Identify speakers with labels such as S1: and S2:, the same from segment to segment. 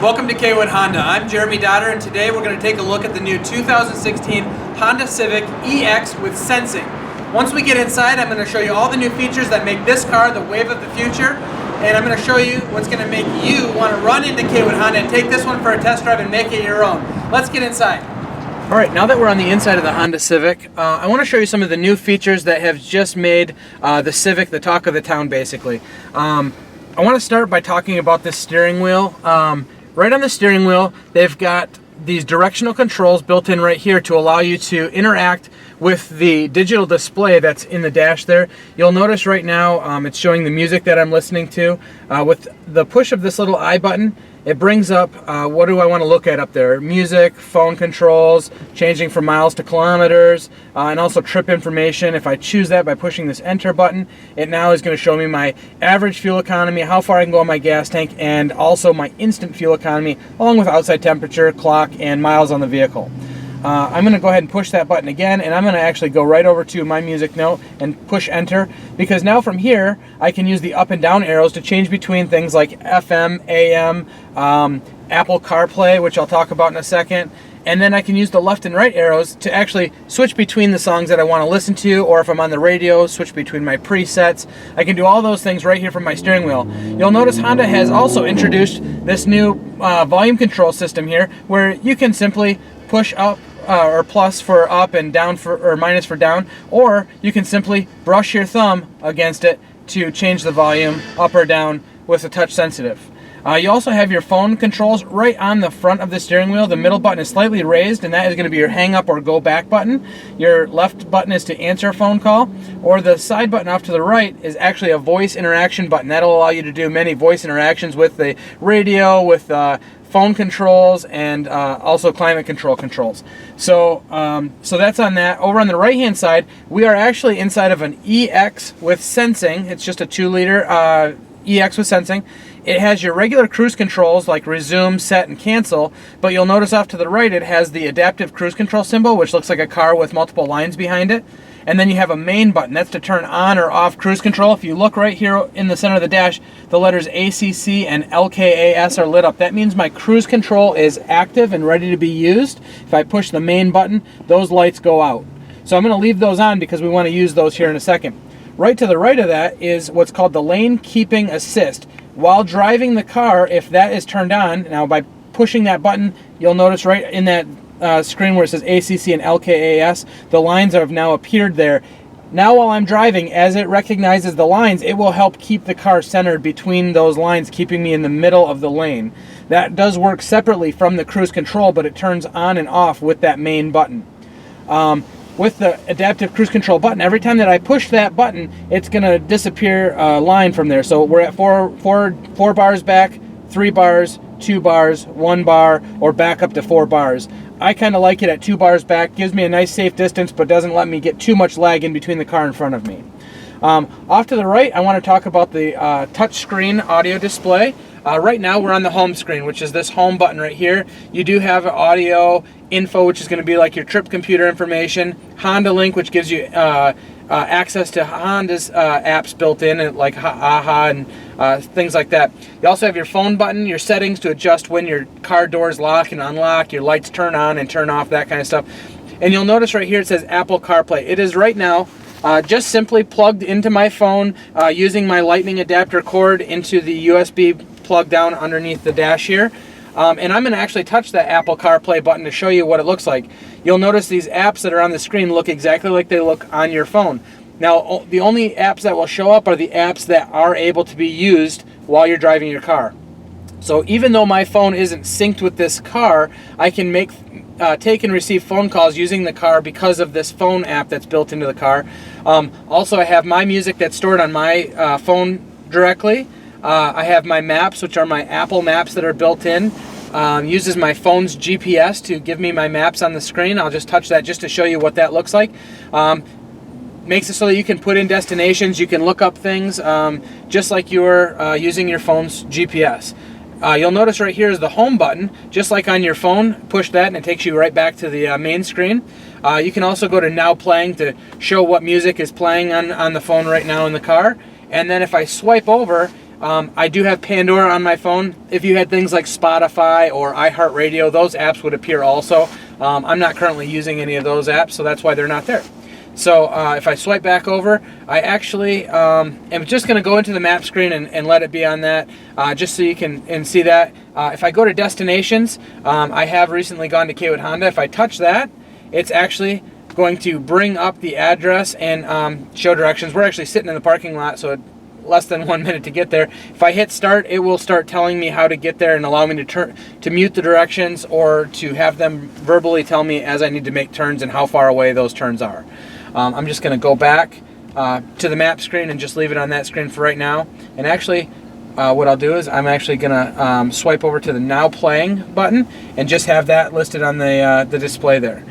S1: Welcome to Cawood Honda. I'm Jeremy Dotter, and today we're going to take a look at the new 2016 Honda Civic EX with sensing. Once we get inside, I'm going to show you all the new features that make this car the wave of the future, and I'm going to show you what's going to make you want to run into Cawood Honda and take this one for a test drive and make it your own. Let's get inside. Alright, now that we're on the inside of the Honda Civic, I want to show you some of the new features that have just made the Civic the talk of the town, basically. I want to start by talking about this steering wheel. Right on the steering wheel, they've got these directional controls built in right here to allow you to interact with the digital display that's in the dash there. You'll notice right now it's showing the music that I'm listening to. With the push of this little I button, it brings up what do I want to look at up there. Music, phone controls, changing from miles to kilometers, and also trip information. If I choose that by pushing this enter button, it now is going to show me my average fuel economy, how far I can go on my gas tank, and also my instant fuel economy, along with outside temperature, clock, and miles on the vehicle. I'm going to go ahead and push that button again, and I'm going to actually go right over to my music note and push enter, because now from here I can use the up and down arrows to change between things like FM, AM, Apple CarPlay, which I'll talk about in a second, and then I can use the left and right arrows to actually switch between the songs that I want to listen to, or if I'm on the radio, switch between my presets. I can do all those things right here from my steering wheel. You'll notice Honda has also introduced this new volume control system here, where you can simply push up or plus for up and down for, or minus for down, or you can simply brush your thumb against it to change the volume up or down with a touch sensitive. You also have your phone controls right on the front of the steering wheel. The middle button is slightly raised, and that is going to be your hang up or go back button. Your left button is to answer a phone call, or the side button off to the right is actually a voice interaction button. That'll allow you to do many voice interactions with the radio, with phone controls, and also climate control controls. So that's on that. Over on the right hand side, we are actually inside of an EX with sensing. It's just a 2-liter EX with sensing. It has your regular cruise controls like resume, set, and cancel, but you'll notice off to the right it has the adaptive cruise control symbol, which looks like a car with multiple lines behind it. And then you have a main button. That's to turn on or off cruise control. If you look right here in the center of the dash, the letters ACC and LKAS are lit up. That means my cruise control is active and ready to be used. If I push the main button, those lights go out. So I'm going to leave those on because we want to use those here in a second. Right to the right of that is what's called the lane keeping assist. While driving the car, if that is turned on, now by pushing that button, you'll notice right in that screen where it says ACC and LKAS, the lines have now appeared there. Now while I'm driving, as it recognizes the lines, it will help keep the car centered between those lines, keeping me in the middle of the lane. That does work separately from the cruise control, but it turns on and off with that main button. With the adaptive cruise control button, every time that I push that button, it's going to disappear a line from there. So we're at four bars back, 3 bars, 2 bars, 1 bar, or back up to 4 bars. I kind of like it at 2 bars back. Gives me a nice safe distance, but doesn't let me get too much lag in between the car in front of me. Off to the right, I want to talk about the touchscreen audio display. Right now we're on the home screen, which is this home button right here. You do have audio info, which is going to be like your trip computer information, Honda Link, which gives you access to Honda's apps built in, like AHA and things like that. You also have your phone button, your settings to adjust when your car doors lock and unlock, your lights turn on and turn off, that kind of stuff. And you'll notice right here it says Apple CarPlay. It is right now just simply plugged into my phone using my lightning adapter cord into the USB plug down underneath the dash here. And I'm going to actually touch that Apple CarPlay button to show you what it looks like. You'll notice these apps that are on the screen look exactly like they look on your phone. Now, the only apps that will show up are the apps that are able to be used while you're driving your car. So even though my phone isn't synced with this car, I can take and receive phone calls using the car because of this phone app that's built into the car. Also, I have my music that's stored on my phone directly. I have my maps, which are my Apple Maps that are built in. Uses my phone's GPS to give me my maps on the screen. I'll just touch that just to show you what that looks like. Makes it so that you can put in destinations, you can look up things just like you're using your phone's GPS. You'll notice right here is the home button. Just like on your phone, push that and it takes you right back to the main screen. You can also go to Now Playing to show what music is playing on the phone right now in the car. And then if I swipe over, I do have Pandora on my phone. If you had things like Spotify or iHeartRadio, those apps would appear also. I'm not currently using any of those apps, so that's why they're not there. So if I swipe back over, I actually am just going to go into the map screen and let it be on that, just so you can see that. If I go to destinations, I have recently gone to Cawood Honda. If I touch that, it's actually going to bring up the address and show directions. We're actually sitting in the parking lot, so less than 1 minute to get there. If I hit start, it will start telling me how to get there and allow me to mute the directions, or to have them verbally tell me as I need to make turns and how far away those turns are. I'm just going to go back to the map screen and just leave it on that screen for right now. And actually, what I'll do is I'm actually going to swipe over to the Now Playing button and just have that listed on the display there.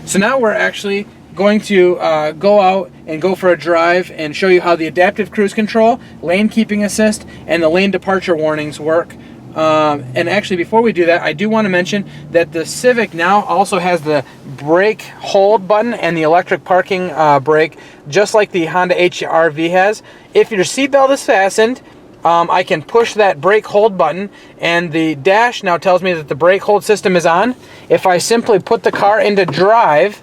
S1: So now we're actually going to go out and go for a drive and show you how the adaptive cruise control, lane keeping assist, and the lane departure warnings work. And actually, before we do that, I do want to mention that the Civic now also has the brake hold button and the electric parking brake, just like the Honda HR-V has. If your seatbelt is fastened, I can push that brake hold button, and the dash now tells me that the brake hold system is on. If I simply put the car into drive,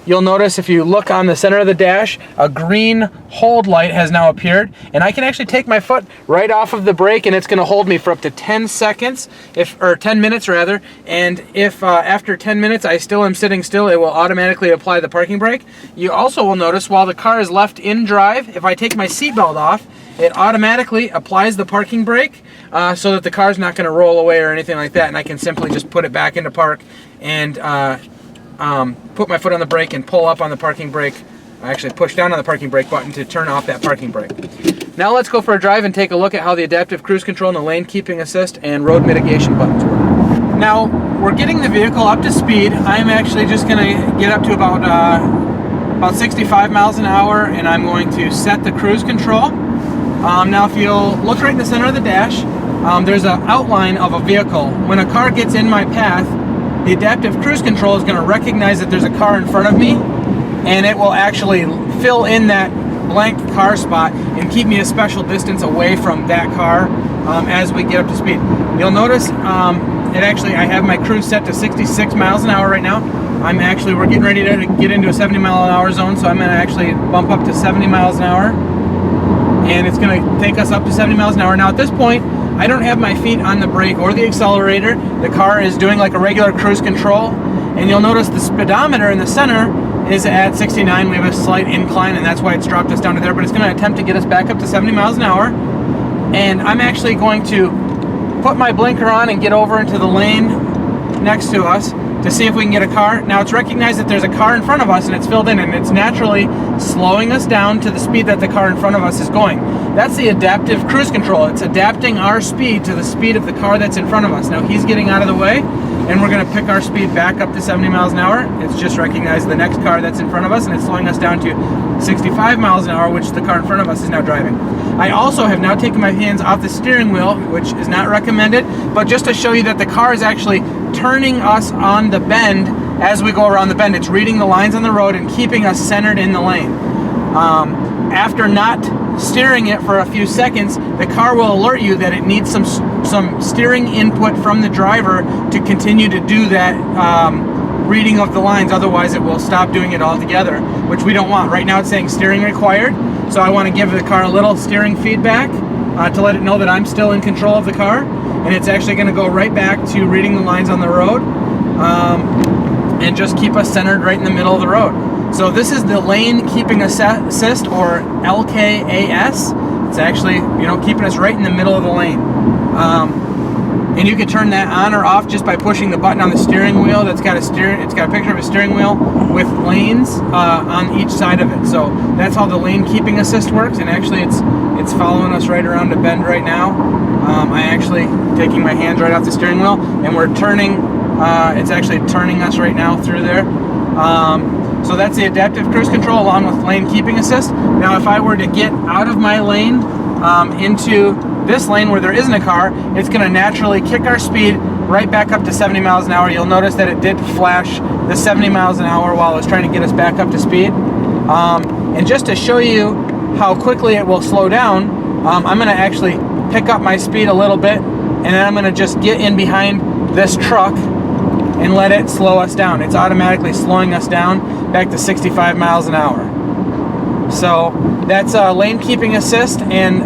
S1: you'll notice if you look on the center of the dash, a green hold light has now appeared, and I can actually take my foot right off of the brake, and it's going to hold me for up to 10 seconds, or 10 minutes rather. And if after 10 minutes I still am sitting still, it will automatically apply the parking brake. You also will notice while the car is left in drive, if I take my seatbelt off, it automatically applies the parking brake, so that the car's not going to roll away or anything like that, and I can simply just put it back into park and put my foot on the brake and pull up on the parking brake. I actually push down on the parking brake button to turn off that parking brake. Now let's go for a drive and take a look at how the adaptive cruise control and the lane keeping assist and road mitigation buttons work. Now we're getting the vehicle up to speed. I'm actually just going to get up to about 65 miles an hour, and I'm going to set the cruise control. Now if you'll look right in the center of the dash, there's an outline of a vehicle. When a car gets in my path, the adaptive cruise control is going to recognize that there's a car in front of me, and it will actually fill in that blank car spot and keep me a special distance away from that car as we get up to speed. You'll notice I have my cruise set to 66 miles an hour right now. We're getting ready to get into a 70 mile an hour zone, so I'm going to actually bump up to 70 miles an hour, and it's going to take us up to 70 miles an hour. Now at this point, I don't have my feet on the brake or the accelerator. The car is doing like a regular cruise control, and you'll notice the speedometer in the center is at 69. We have a slight incline, and that's why it's dropped us down to there, but it's going to attempt to get us back up to 70 miles an hour. And I'm actually going to put my blinker on and get over into the lane next to us to see if we can get a car. Now it's recognized that there's a car in front of us, and it's filled in, and it's naturally slowing us down to the speed that the car in front of us is going. That's the adaptive cruise control. It's adapting our speed to the speed of the car that's in front of us. Now he's getting out of the way, and we're going to pick our speed back up to 70 miles an hour. It's just recognized the next car that's in front of us, and it's slowing us down to 65 miles an hour, which the car in front of us is now driving. I also have now taken my hands off the steering wheel, which is not recommended, but just to show you that the car is actually turning us on the bend as we go around the bend. It's reading the lines on the road and keeping us centered in the lane. After not steering it for a few seconds, the car will alert you that it needs some steering input from the driver to continue to do that reading of the lines. Otherwise it will stop doing it altogether, which we don't want. Right now it's saying steering required, so I want to give the car a little steering feedback to let it know that I'm still in control of the car, and it's actually going to go right back to reading the lines on the road and just keep us centered right in the middle of the road. So this is the lane keeping assist, or LKAS. It's actually, keeping us right in the middle of the lane. And you can turn that on or off just by pushing the button on the steering wheel. It's got a picture of a steering wheel with lanes on each side of it. So that's how the lane keeping assist works. And actually, it's following us right around a bend right now. I'm actually taking my hands right off the steering wheel, and we're turning. It's actually turning us right now through there. So that's the adaptive cruise control along with lane keeping assist. Now if I were to get out of my lane into this lane where there isn't a car, it's going to naturally kick our speed right back up to 70 miles an hour. You'll notice that it did flash the 70 miles an hour while it was trying to get us back up to speed. And just to show you how quickly it will slow down, I'm going to actually pick up my speed a little bit, and then I'm going to just get in behind this truck and let it slow us down. It's automatically slowing us down back to 65 miles an hour. So that's lane keeping assist and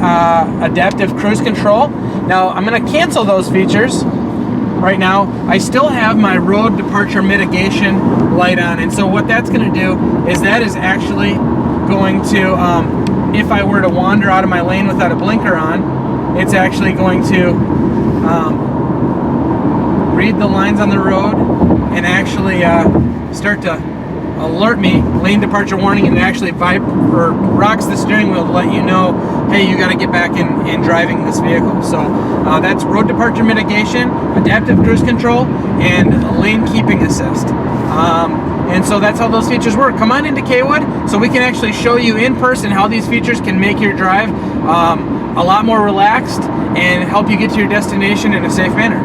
S1: adaptive cruise control. Now I'm going to cancel those features right now. I still have my road departure mitigation light on, and so what that's going to do is that is actually going to, if I were to wander out of my lane without a blinker on, it's actually going to read the lines on the road and actually start to alert me, lane departure warning, and it actually rocks the steering wheel to let you know, hey, you got to get back in driving this vehicle. So that's road departure mitigation, adaptive cruise control, and lane keeping assist. And so that's how those features work. Come on into Cawood so we can actually show you in person how these features can make your drive a lot more relaxed and help you get to your destination in a safe manner.